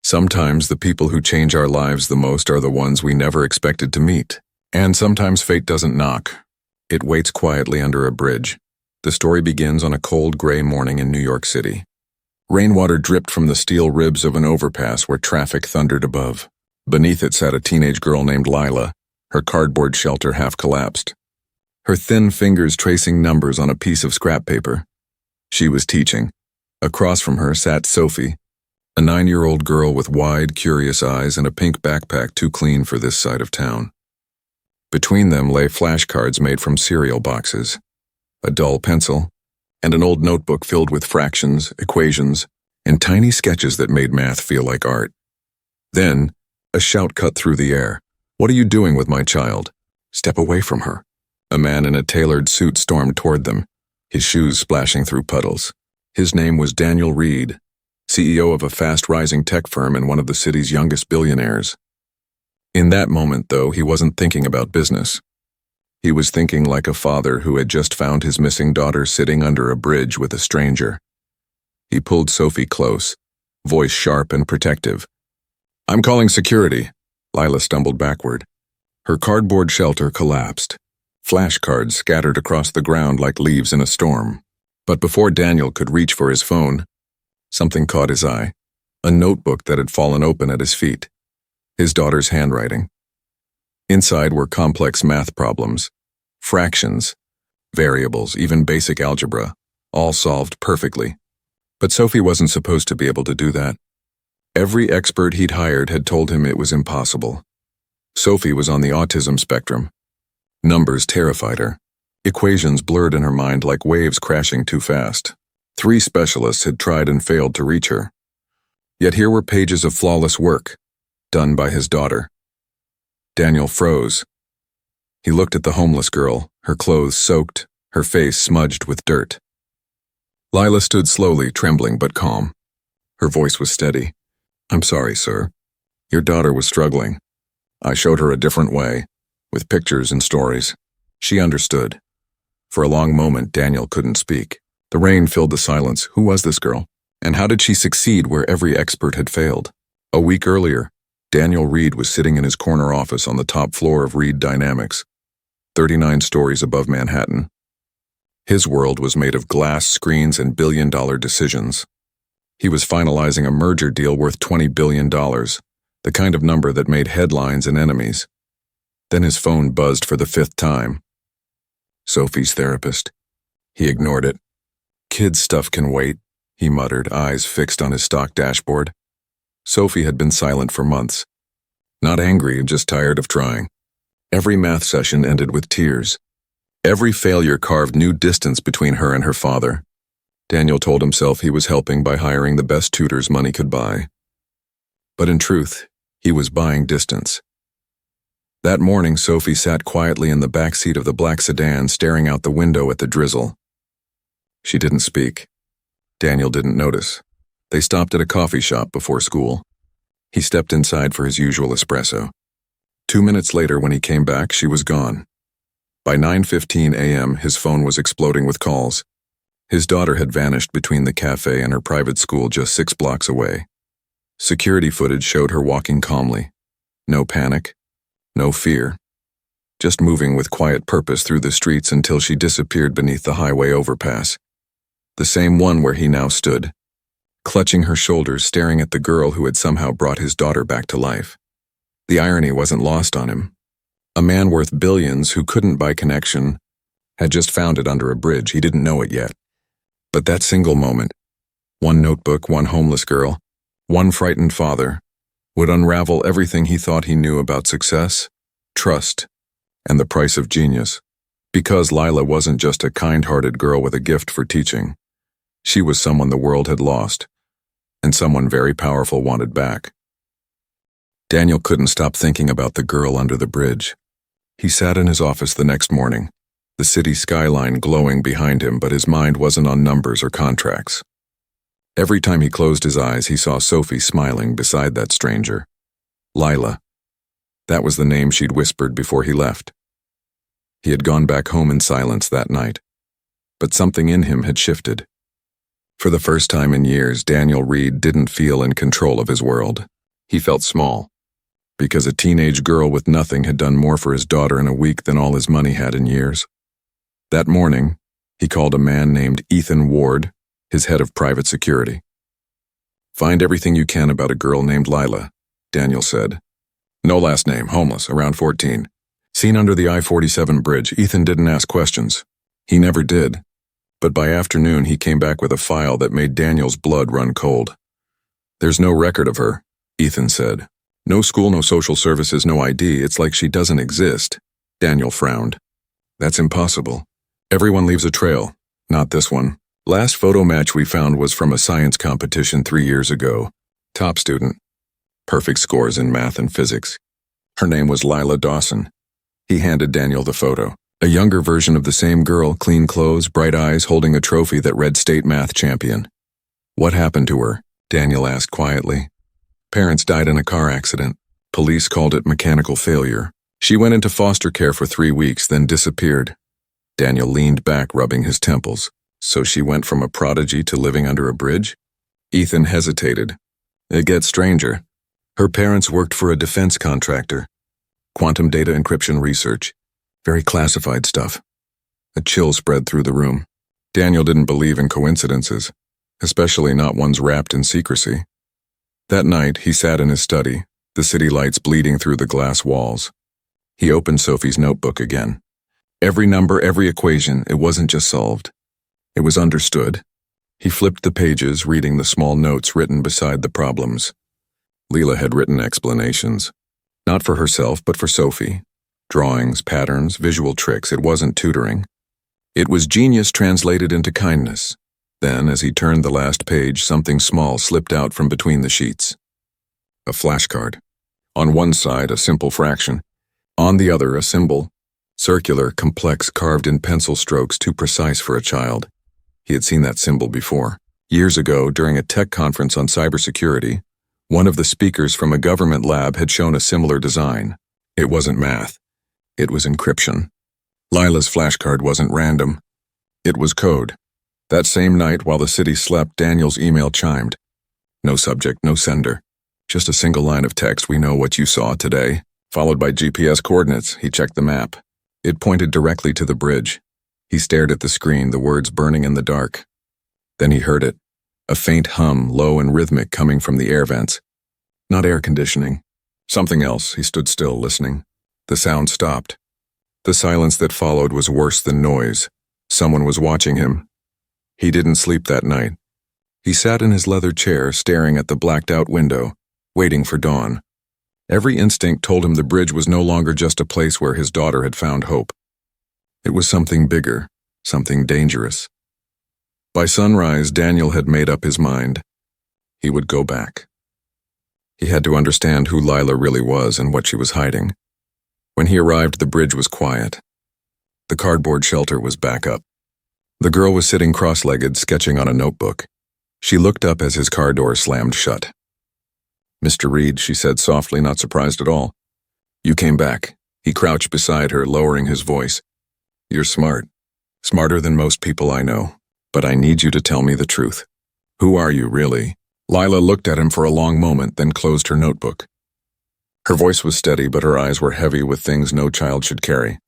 Sometimes the people who change our lives the most are the ones we never expected to meet. And sometimes fate doesn't knock. It waits quietly under a bridge. The story begins on a cold, gray morning in New York City. Rainwater dripped from the steel ribs of an overpass where traffic thundered above. Beneath it sat a teenage girl named Lila, her cardboard shelter half collapsed, her thin fingers tracing numbers on a piece of scrap paper. She was teaching. Across from her sat Sophie, a 9-year-old girl with wide, curious eyes and a pink backpack too clean for this side of town. Between them lay flashcards made from cereal boxes, a dull pencil, and an old notebook filled with fractions, equations, and tiny sketches that made math feel like art. Then, a shout cut through the air. "What are you doing with my child? Step away from her." A man in a tailored suit stormed toward them, his shoes splashing through puddles. His name was Daniel Reed, CEO of a fast-rising tech firm and one of the city's youngest billionaires. In that moment, though, he wasn't thinking about business. He was thinking like a father who had just found his missing daughter sitting under a bridge with a stranger. He pulled Sophie close, voice sharp and protective. "I'm calling security." Lila stumbled backward. Her cardboard shelter collapsed. Flashcards scattered across the ground like leaves in a storm. But before Daniel could reach for his phone, something caught his eye. A notebook that had fallen open at his feet. His daughter's handwriting. Inside were complex math problems, fractions, variables, even basic algebra, all solved perfectly. But Sophie wasn't supposed to be able to do that. Every expert he'd hired had told him it was impossible. Sophie was on the autism spectrum. Numbers terrified her. Equations blurred in her mind like waves crashing too fast. 3 specialists had tried and failed to reach her. Yet here were pages of flawless work, done by his daughter. Daniel froze. He looked at the homeless girl, her clothes soaked, her face smudged with dirt. Lila stood slowly, trembling but calm. Her voice was steady. "I'm sorry, sir. Your daughter was struggling. I showed her a different way, with pictures and stories." She understood. For a long moment, Daniel couldn't speak. The rain filled the silence. Who was this girl? And how did she succeed where every expert had failed? A week earlier, Daniel Reed was sitting in his corner office on the top floor of Reed Dynamics, 39 stories above Manhattan. His world was made of glass screens and billion-dollar decisions. He was finalizing a merger deal worth $20 billion, the kind of number that made headlines and enemies. Then his phone buzzed for the 5th time. Sophie's therapist. He ignored it. "Kids' stuff can wait," he muttered, eyes fixed on his stock dashboard. Sophie had been silent for months. Not angry, just tired of trying. Every math session ended with tears. Every failure carved new distance between her and her father. Daniel told himself he was helping by hiring the best tutors money could buy. But in truth, he was buying distance. That morning, Sophie sat quietly in the back seat of the black sedan, staring out the window at the drizzle. She didn't speak. Daniel didn't notice. They stopped at a coffee shop before school. He stepped inside for his usual espresso. 2 minutes later, when he came back, she was gone. By 9:15 a.m., his phone was exploding with calls. His daughter had vanished between the cafe and her private school just 6 blocks away. Security footage showed her walking calmly. No panic, no fear. Just moving with quiet purpose through the streets until she disappeared beneath the highway overpass. The same one where he now stood, clutching her shoulders, staring at the girl who had somehow brought his daughter back to life. The irony wasn't lost on him. A man worth billions who couldn't buy connection had just found it under a bridge. He didn't know it yet. But that single moment, one notebook, one homeless girl, one frightened father, would unravel everything he thought he knew about success, trust, and the price of genius. Because Lila wasn't just a kind-hearted girl with a gift for teaching. She was someone the world had lost, and someone very powerful wanted back. Daniel couldn't stop thinking about the girl under the bridge. He sat in his office the next morning, the city skyline glowing behind him, but his mind wasn't on numbers or contracts. Every time he closed his eyes, he saw Sophie smiling beside that stranger. Lila. That was the name she'd whispered before he left. He had gone back home in silence that night, but something in him had shifted. For the first time in years, Daniel Reed didn't feel in control of his world. He felt small, because a teenage girl with nothing had done more for his daughter in a week than all his money had in years. That morning, he called a man named Ethan Ward, his head of private security. "Find everything you can about a girl named Lila," Daniel said. "No last name, homeless, around 14. Seen under the I-47 bridge." Ethan didn't ask questions. He never did. But by afternoon, he came back with a file that made Daniel's blood run cold. "There's no record of her," Ethan said. "No school, no social services, no ID. It's like she doesn't exist." Daniel frowned. "That's impossible. Everyone leaves a trail. Not this one. Last photo match we found was from a science competition 3 years ago. Top student. Perfect scores in math and physics. Her name was Lila Dawson." He handed Daniel the photo. A younger version of the same girl, clean clothes, bright eyes, holding a trophy that read State Math Champion. "What happened to her?" Daniel asked quietly. "Parents died in a car accident. Police called it mechanical failure. She went into foster care for 3 weeks, then disappeared." Daniel leaned back, rubbing his temples. "So she went from a prodigy to living under a bridge?" Ethan hesitated. "It gets stranger. Her parents worked for a defense contractor. Quantum data encryption research. Very classified stuff." A chill spread through the room. Daniel didn't believe in coincidences, especially not ones wrapped in secrecy. That night, he sat in his study, the city lights bleeding through the glass walls. He opened Sophie's notebook again. Every number, every equation, it wasn't just solved. It was understood. He flipped the pages, reading the small notes written beside the problems. Leela had written explanations. Not for herself, but for Sophie. Drawings, patterns, visual tricks. It wasn't tutoring. It was genius translated into kindness. Then, as he turned the last page, something small slipped out from between the sheets. A flashcard. On one side, a simple fraction. On the other, a symbol. Circular, complex, carved in pencil strokes too precise for a child. He had seen that symbol before. Years ago, during a tech conference on cybersecurity, one of the speakers from a government lab had shown a similar design. It wasn't math. It was encryption. Lila's flashcard wasn't random. It was code. That same night, while the city slept, Daniel's email chimed. No subject, no sender. Just a single line of text, "We know what you saw today," followed by GPS coordinates. He checked the map. It pointed directly to the bridge. He stared at the screen, the words burning in the dark. Then he heard it. A faint hum, low and rhythmic, coming from the air vents. Not air conditioning. Something else. He stood still, listening. The sound stopped. The silence that followed was worse than noise. Someone was watching him. He didn't sleep that night. He sat in his leather chair, staring at the blacked-out window, waiting for dawn. Every instinct told him the bridge was no longer just a place where his daughter had found hope. It was something bigger, something dangerous. By sunrise, Daniel had made up his mind. He would go back. He had to understand who Lila really was and what she was hiding. When he arrived, the bridge was quiet. The cardboard shelter was back up. The girl was sitting cross-legged, sketching on a notebook. She looked up as his car door slammed shut. "Mr. Reed," she said softly, not surprised at all. "You came back." He crouched beside her, lowering his voice. "You're smart. Smarter than most people I know. But I need you to tell me the truth. Who are you, really?" Lila looked at him for a long moment, then closed her notebook. Her voice was steady, but her eyes were heavy with things no child should carry.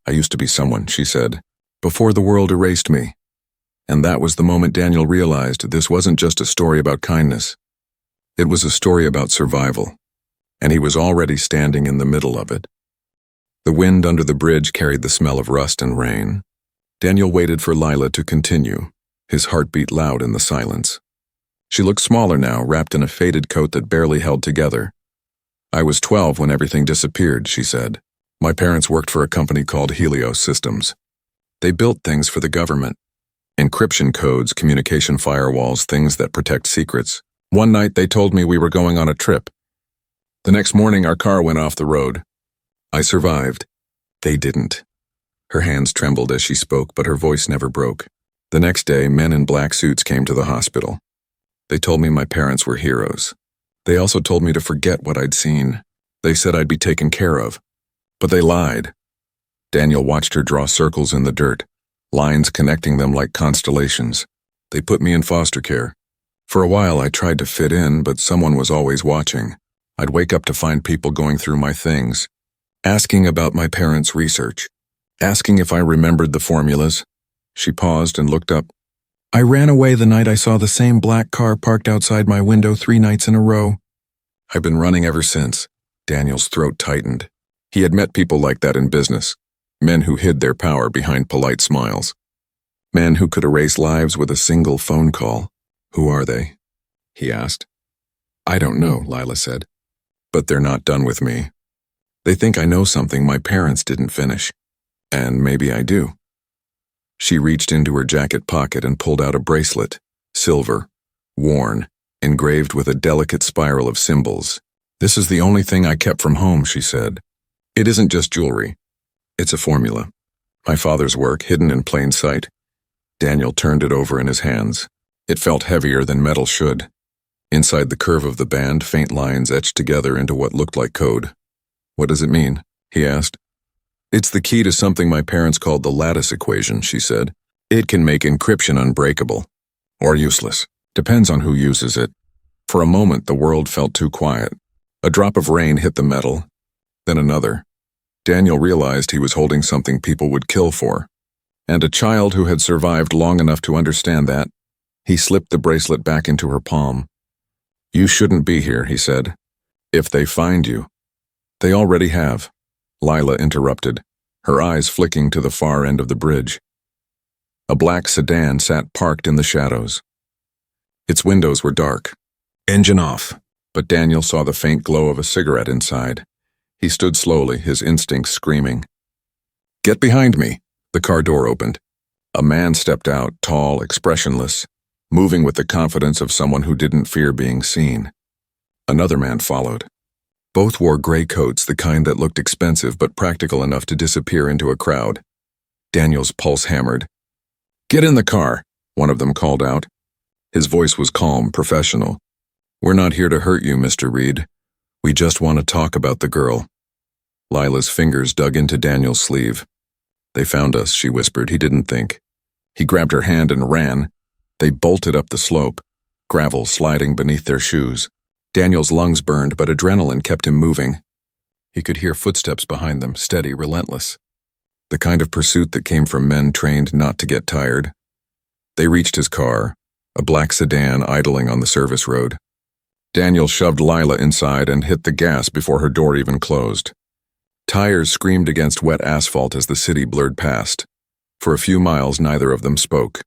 "I used to be someone," she said, "before the world erased me." And that was the moment Daniel realized this wasn't just a story about kindness. It was a story about survival, and he was already standing in the middle of it. The wind under the bridge carried the smell of rust and rain. Daniel waited for Lila to continue, his heartbeat loud in the silence. She looked smaller now, wrapped in a faded coat that barely held together. "I was 12 when everything disappeared," she said. "My parents worked for a company called Helios Systems. They built things for the government. Encryption codes, communication firewalls, things that protect secrets. One night they told me we were going on a trip. The next morning our car went off the road. I survived. They didn't." Her hands trembled as she spoke, but her voice never broke. The next day, men in black suits came to the hospital. They told me my parents were heroes. They also told me to forget what I'd seen. They said I'd be taken care of. But they lied. Daniel watched her draw circles in the dirt, lines connecting them like constellations. They put me in foster care. For a while I tried to fit in, but someone was always watching. I'd wake up to find people going through my things, asking about my parents' research, asking if I remembered the formulas. She paused and looked up. I ran away the night I saw the same black car parked outside my window 3 nights in a row. I've been running ever since. Daniel's throat tightened. He had met people like that in business, men who hid their power behind polite smiles. Men who could erase lives with a single phone call. Who are they? He asked. I don't know, Lila said. But they're not done with me. They think I know something my parents didn't finish. And maybe I do. She reached into her jacket pocket and pulled out a bracelet, silver, worn, engraved with a delicate spiral of symbols. This is the only thing I kept from home, she said. It isn't just jewelry. It's a formula. My father's work, hidden in plain sight. Daniel turned it over in his hands. It felt heavier than metal should. Inside the curve of the band, faint lines etched together into what looked like code. What does it mean? He asked. It's the key to something my parents called the lattice equation, she said. It can make encryption unbreakable. Or useless. Depends on who uses it. For a moment, the world felt too quiet. A drop of rain hit the metal, then another. Daniel realized he was holding something people would kill for. And a child who had survived long enough to understand that. He slipped the bracelet back into her palm. You shouldn't be here, he said. If they find you. They already have. Lila interrupted, her eyes flicking to the far end of the bridge. A black sedan sat parked in the shadows. Its windows were dark. Engine off, but Daniel saw the faint glow of a cigarette inside. He stood slowly, his instincts screaming. Get behind me. The car door opened. A man stepped out, tall, expressionless, moving with the confidence of someone who didn't fear being seen. Another man followed. Both wore gray coats, the kind that looked expensive but practical enough to disappear into a crowd. Daniel's pulse hammered. Get in the car, one of them called out. His voice was calm, professional. We're not here to hurt you, Mr. Reed. We just want to talk about the girl. Lila's fingers dug into Daniel's sleeve. They found us, she whispered. He didn't think. He grabbed her hand and ran. They bolted up the slope, gravel sliding beneath their shoes. Daniel's lungs burned, but adrenaline kept him moving. He could hear footsteps behind them, steady, relentless. The kind of pursuit that came from men trained not to get tired. They reached his car, a black sedan idling on the service road. Daniel shoved Lila inside and hit the gas before her door even closed. Tires screamed against wet asphalt as the city blurred past. For a few miles, neither of them spoke.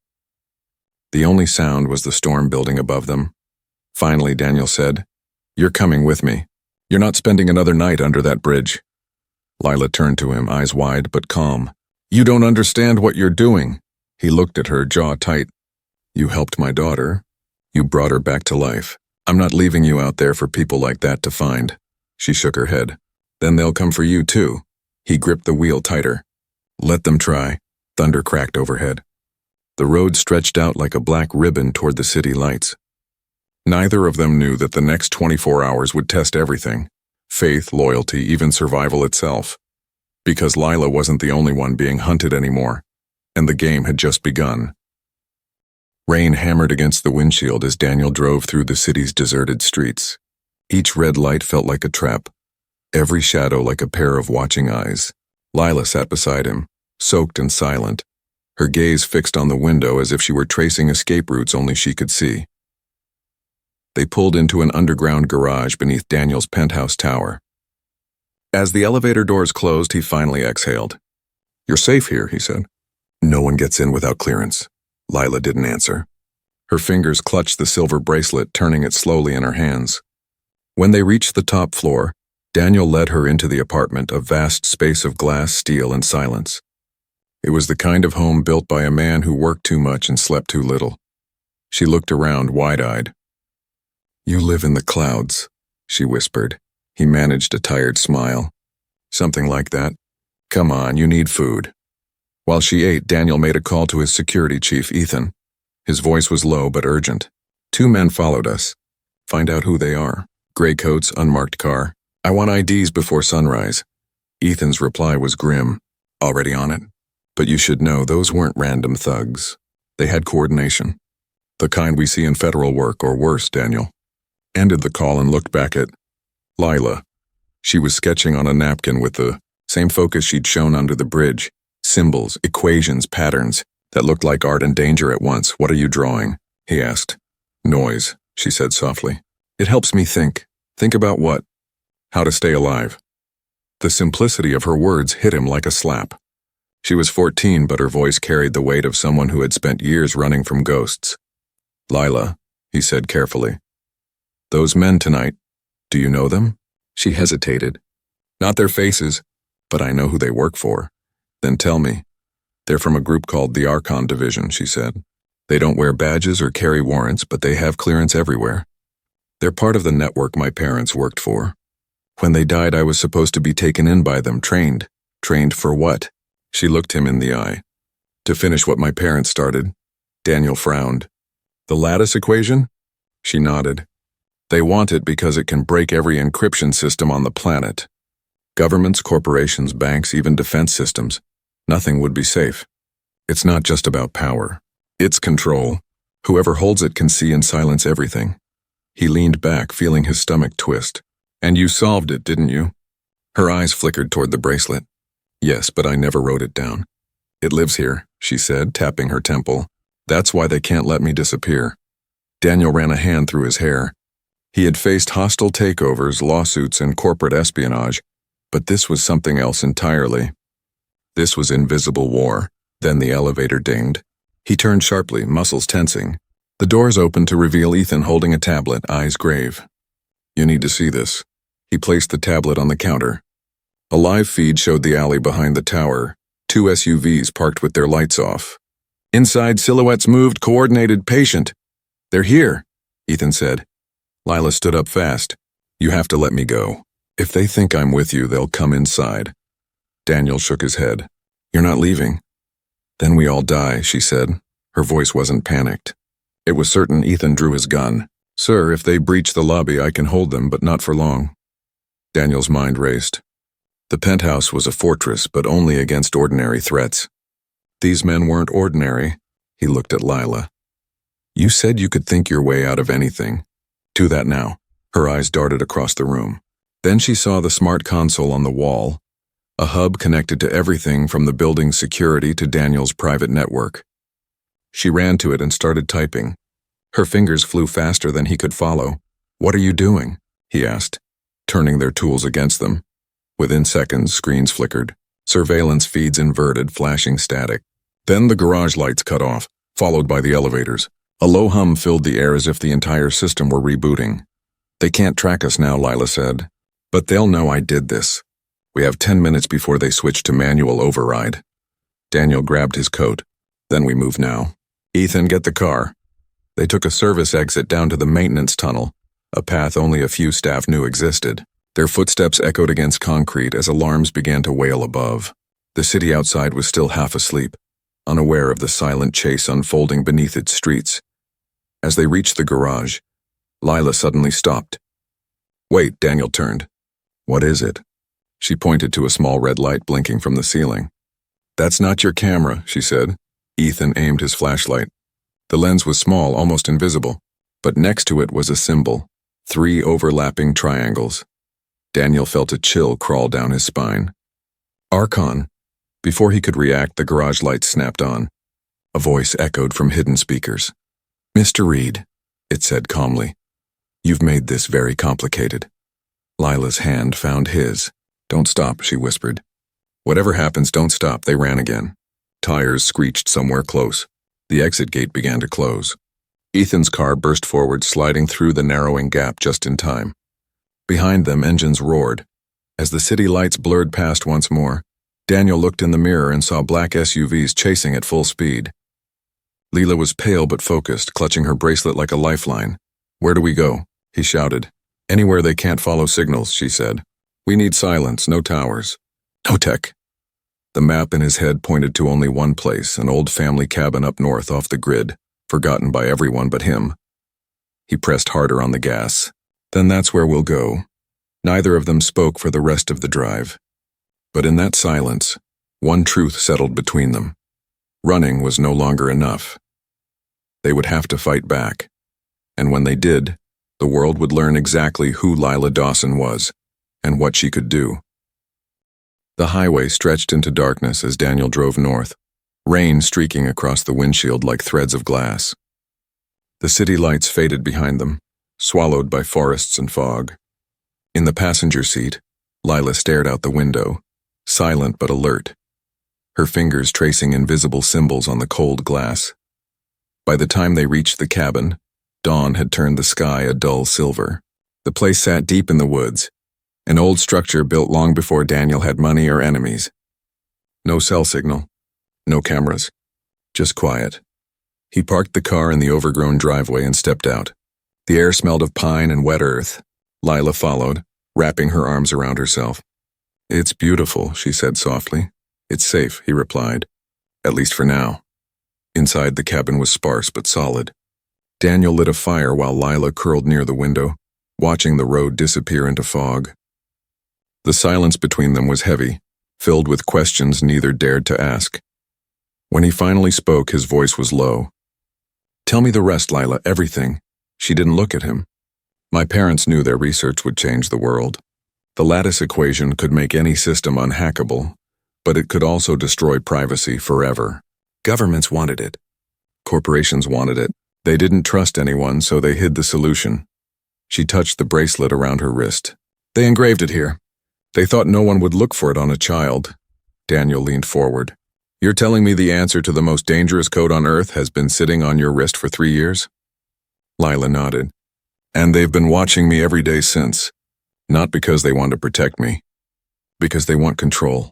The only sound was the storm building above them. Finally, Daniel said, You're coming with me. You're not spending another night under that bridge. Lila turned to him, eyes wide but calm. You don't understand what you're doing. He looked at her, jaw tight. You helped my daughter. You brought her back to life. I'm not leaving you out there for people like that to find. She shook her head. Then they'll come for you too. He gripped the wheel tighter. Let them try. Thunder cracked overhead. The road stretched out like a black ribbon toward the city lights. Neither of them knew that the next 24 hours would test everything. Faith, loyalty, even survival itself. Because Lila wasn't the only one being hunted anymore, and the game had just begun. Rain hammered against the windshield as Daniel drove through the city's deserted streets. Each red light felt like a trap, every shadow like a pair of watching eyes. Lila sat beside him, soaked and silent, her gaze fixed on the window as if she were tracing escape routes only she could see. They pulled into an underground garage beneath Daniel's penthouse tower. As the elevator doors closed, he finally exhaled. You're safe here, he said. No one gets in without clearance. Lila didn't answer. Her fingers clutched the silver bracelet, turning it slowly in her hands. When they reached the top floor, Daniel led her into the apartment, a vast space of glass, steel, and silence. It was the kind of home built by a man who worked too much and slept too little. She looked around, wide-eyed. You live in the clouds, she whispered. He managed a tired smile. Something like that. Come on, you need food. While she ate, Daniel made a call to his security chief, Ethan. His voice was low but urgent. 2 men followed us. Find out who they are. Gray coats, unmarked car. I want IDs before sunrise. Ethan's reply was grim. Already on it. But you should know those weren't random thugs. They had coordination. The kind we see in federal work, or worse, Daniel. Ended the call and looked back at Lila. She was sketching on a napkin with the same focus she'd shown under the bridge. Symbols, equations, patterns that looked like art and danger at once. What are you drawing? He asked. Noise, she said softly. It helps me think. Think about what? How to stay alive. The simplicity of her words hit him like a slap. She was 14, but her voice carried the weight of someone who had spent years running from ghosts. Lila, he said carefully. Those men tonight, do you know them? She hesitated. Not their faces, but I know who they work for. Then tell me. They're from a group called the Archon Division, she said. They don't wear badges or carry warrants, but they have clearance everywhere. They're part of the network my parents worked for. When they died, I was supposed to be taken in by them, trained. Trained for what? She looked him in the eye. To finish what my parents started. Daniel frowned. The lattice equation? She nodded. They want it because it can break every encryption system on the planet. Governments, corporations, banks, even defense systems. Nothing would be safe. It's not just about power. It's control. Whoever holds it can see and silence everything. He leaned back, feeling his stomach twist. And you solved it, didn't you? Her eyes flickered toward the bracelet. Yes, but I never wrote it down. It lives here, she said, tapping her temple. That's why they can't let me disappear. Daniel ran a hand through his hair. He had faced hostile takeovers, lawsuits, and corporate espionage, but this was something else entirely. This was invisible war. Then the elevator dinged. He turned sharply, muscles tensing. The doors opened to reveal Ethan holding a tablet, eyes grave. You need to see this. He placed the tablet on the counter. A live feed showed the alley behind the tower, 2 SUVs parked with their lights off. Inside, silhouettes moved, coordinated, patient. They're here, Ethan said. Lila stood up fast. You have to let me go. If they think I'm with you, they'll come inside. Daniel shook his head. You're not leaving. Then we all die, she said. Her voice wasn't panicked. It was certain. Ethan drew his gun. Sir, if they breach the lobby, I can hold them, but not for long. Daniel's mind raced. The penthouse was a fortress, but only against ordinary threats. These men weren't ordinary. He looked at Lila. You said you could think your way out of anything. Do that now. Her eyes darted across the room. Then she saw the smart console on the wall, a hub connected to everything from the building's security to Daniel's private network. She ran to it and started typing. Her fingers flew faster than he could follow. What are you doing? He asked, turning their tools against them. Within seconds, screens flickered, surveillance feeds inverted, flashing static. Then the garage lights cut off, followed by the elevators. A low hum filled the air as if the entire system were rebooting. They can't track us now, Lila said. But they'll know I did this. We have 10 minutes before they switch to manual override. Daniel grabbed his coat. Then we move now. Ethan, get the car. They took a service exit down to the maintenance tunnel, a path only a few staff knew existed. Their footsteps echoed against concrete as alarms began to wail above. The city outside was still half asleep, unaware of the silent chase unfolding beneath its streets. As they reached the garage, Lila suddenly stopped. Wait, Daniel turned. What is it? She pointed to a small red light blinking from the ceiling. That's not your camera, she said. Ethan aimed his flashlight. The lens was small, almost invisible, but next to it was a symbol, 3 overlapping triangles. Daniel felt a chill crawl down his spine. Archon. Before he could react, the garage lights snapped on. A voice echoed from hidden speakers. Mr. Reed, it said calmly. You've made this very complicated. Lila's hand found his. Don't stop, she whispered. Whatever happens, don't stop. They ran again. Tires screeched somewhere close. The exit gate began to close. Ethan's car burst forward, sliding through the narrowing gap just in time. Behind them, engines roared. As the city lights blurred past once more, Daniel looked in the mirror and saw black SUVs chasing at full speed. Lila was pale but focused, clutching her bracelet like a lifeline. Where do we go? He shouted. Anywhere they can't follow signals, she said. We need silence, no towers. No tech. The map in his head pointed to only one place, an old family cabin up north off the grid, forgotten by everyone but him. He pressed harder on the gas. Then that's where we'll go. Neither of them spoke for the rest of the drive. But in that silence, one truth settled between them. Running was no longer enough. They would have to fight back. And when they did, The world would learn exactly who Lila Dawson was and what she could do. The highway stretched into darkness as Daniel drove north, rain streaking across the windshield like threads of glass. The city lights faded behind them, swallowed by forests and fog. In the passenger seat, Lila stared out the window, silent but alert, her fingers tracing invisible symbols on the cold glass. By the time they reached the cabin, dawn had turned the sky a dull silver. The place sat deep in the woods, an old structure built long before Daniel had money or enemies. No cell signal, no cameras, just quiet. He parked the car in the overgrown driveway and stepped out. The air smelled of pine and wet earth. Lila followed, wrapping her arms around herself. "It's beautiful," she said softly. "It's safe," he replied. "At least for now." Inside, the cabin was sparse but solid. Daniel lit a fire while Lila curled near the window, watching the road disappear into fog. The silence between them was heavy, filled with questions neither dared to ask. When he finally spoke, his voice was low. "Tell me the rest, Lila, everything." She didn't look at him. "My parents knew their research would change the world. The lattice equation could make any system unhackable, but it could also destroy privacy forever. Governments wanted it. Corporations wanted it. They didn't trust anyone, so they hid the solution." She touched the bracelet around her wrist. "They engraved it here. They thought no one would look for it on a child." Daniel leaned forward. "You're telling me the answer to the most dangerous code on Earth has been sitting on your wrist for 3 years? Lila nodded. "And they've been watching me every day since. Not because they want to protect me. Because they want control."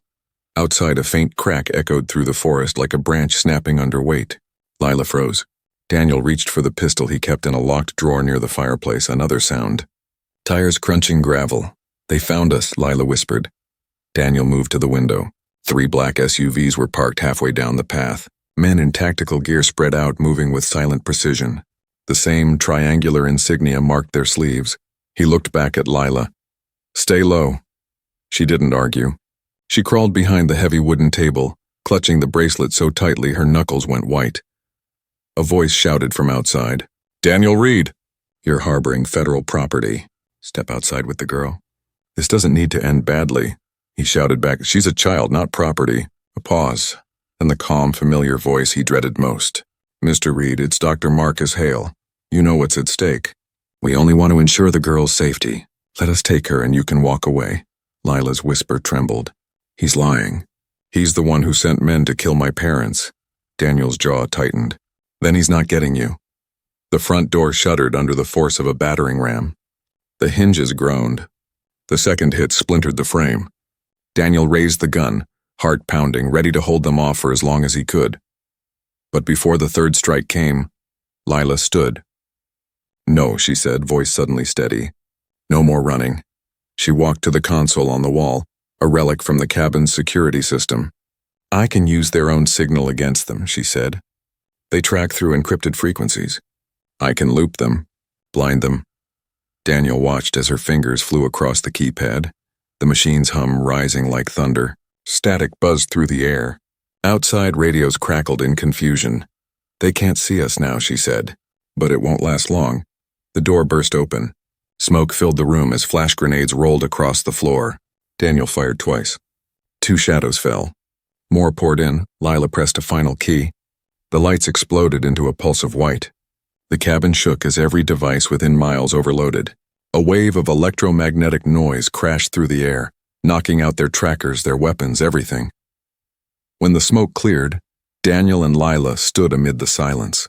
Outside, a faint crack echoed through the forest like a branch snapping under weight. Lila froze. Daniel reached for the pistol he kept in a locked drawer near the fireplace. Another sound. Tires crunching gravel. "They found us," Lila whispered. Daniel moved to the window. 3 black SUVs were parked halfway down the path. Men in tactical gear spread out, moving with silent precision. The same triangular insignia marked their sleeves. He looked back at Lila. "Stay low." She didn't argue. She crawled behind the heavy wooden table, clutching the bracelet so tightly her knuckles went white. A voice shouted from outside. "Daniel Reed! You're harboring federal property. Step outside with the girl. This doesn't need to end badly." He shouted back, "She's a child, not property." A pause, and the calm, familiar voice he dreaded most. "Mr. Reed, it's Dr. Marcus Hale. You know what's at stake. We only want to ensure the girl's safety. Let us take her and you can walk away." Lila's whisper trembled. "He's lying. He's the one who sent men to kill my parents." Daniel's jaw tightened. "Then he's not getting you." The front door shuddered under the force of a battering ram. The hinges groaned. The second hit splintered the frame. Daniel raised the gun, heart pounding, ready to hold them off for as long as he could. But before the third strike came, Lila stood. "No," she said, voice suddenly steady. "No more running." She walked to the console on the wall, a relic from the cabin's security system. "I can use their own signal against them," she said. "They track through encrypted frequencies. I can loop them, blind them." Daniel watched as her fingers flew across the keypad, the machine's hum rising like thunder. Static buzzed through the air. Outside, radios crackled in confusion. "They can't see us now," she said. "But it won't last long." The door burst open. Smoke filled the room as flash grenades rolled across the floor. Daniel fired twice. 2 shadows fell. More poured in. Lila pressed a final key. The lights exploded into a pulse of white. The cabin shook as every device within miles overloaded. A wave of electromagnetic noise crashed through the air, knocking out their trackers, their weapons, everything. When the smoke cleared, Daniel and Lila stood amid the silence.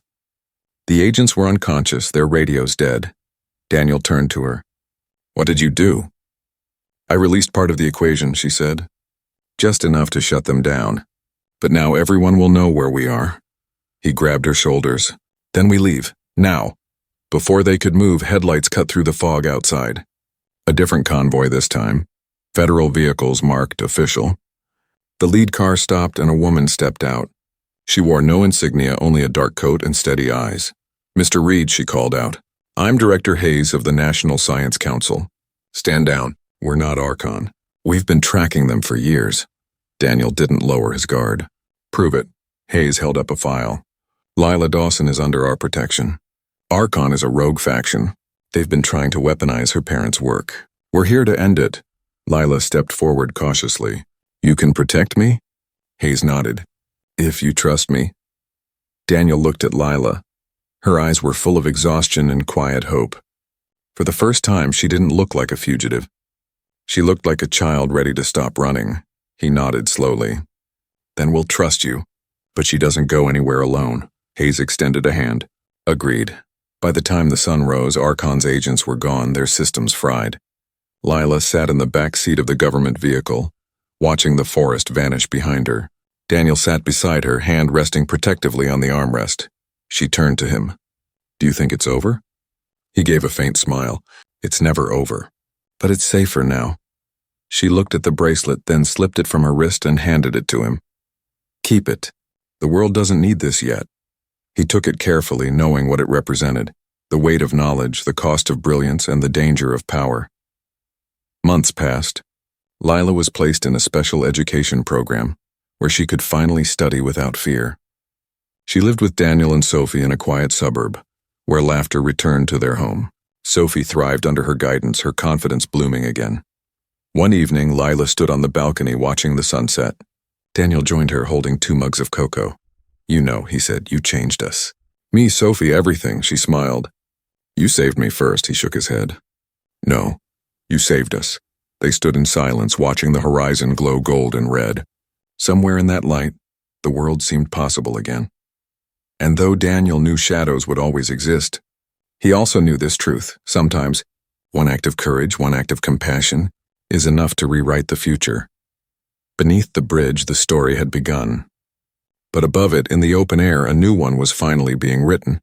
The agents were unconscious, their radios dead. Daniel turned to her. "What did you do?" "I released part of the equation," she said. "Just enough to shut them down. But now everyone will know where we are." He grabbed her shoulders. "Then we leave. Now." Before they could move, headlights cut through the fog outside. A different convoy this time. Federal vehicles marked official. The lead car stopped and a woman stepped out. She wore no insignia, only a dark coat and steady eyes. "Mr. Reed," she called out. "I'm Director Hayes of the National Science Council. Stand down. We're not Archon. We've been tracking them for years." Daniel didn't lower his guard. "Prove it." Hayes held up a file. "Lila Dawson is under our protection. Archon is a rogue faction. They've been trying to weaponize her parents' work. We're here to end it. Lila stepped forward cautiously. You can protect me? Hayes nodded. If you trust me. Daniel looked at Lila. Her eyes were full of exhaustion and quiet hope. For the first time, she didn't look like a fugitive. She looked like a child ready to stop running. He nodded slowly. Then we'll trust you. But she doesn't go anywhere alone. Hayes extended a hand. Agreed. By the time the sun rose, Archon's agents were gone, their systems fried. Lila sat in the back seat of the government vehicle, watching the forest vanish behind her. Daniel sat beside her, hand resting protectively on the armrest. She turned to him. Do you think it's over? He gave a faint smile. It's never over. But it's safer now. She looked at the bracelet, then slipped it from her wrist and handed it to him. Keep it. The world doesn't need this yet. He took it carefully, knowing what it represented, the weight of knowledge, the cost of brilliance, and the danger of power. Months passed. Lila was placed in a special education program, where she could finally study without fear. She lived with Daniel and Sophie in a quiet suburb, where laughter returned to their home. Sophie thrived under her guidance, her confidence blooming again. One evening, Lila stood on the balcony watching the sunset. Daniel joined her holding 2 mugs of cocoa. You know, he said, you changed us. Me, Sophie, everything, she smiled. You saved me first, he shook his head. No, you saved us. They stood in silence, watching the horizon glow gold and red. Somewhere in that light, the world seemed possible again. And though Daniel knew shadows would always exist, he also knew this truth. Sometimes, one act of courage, one act of compassion, is enough to rewrite the future. Beneath the bridge, the story had begun. But above it, in the open air, a new one was finally being written.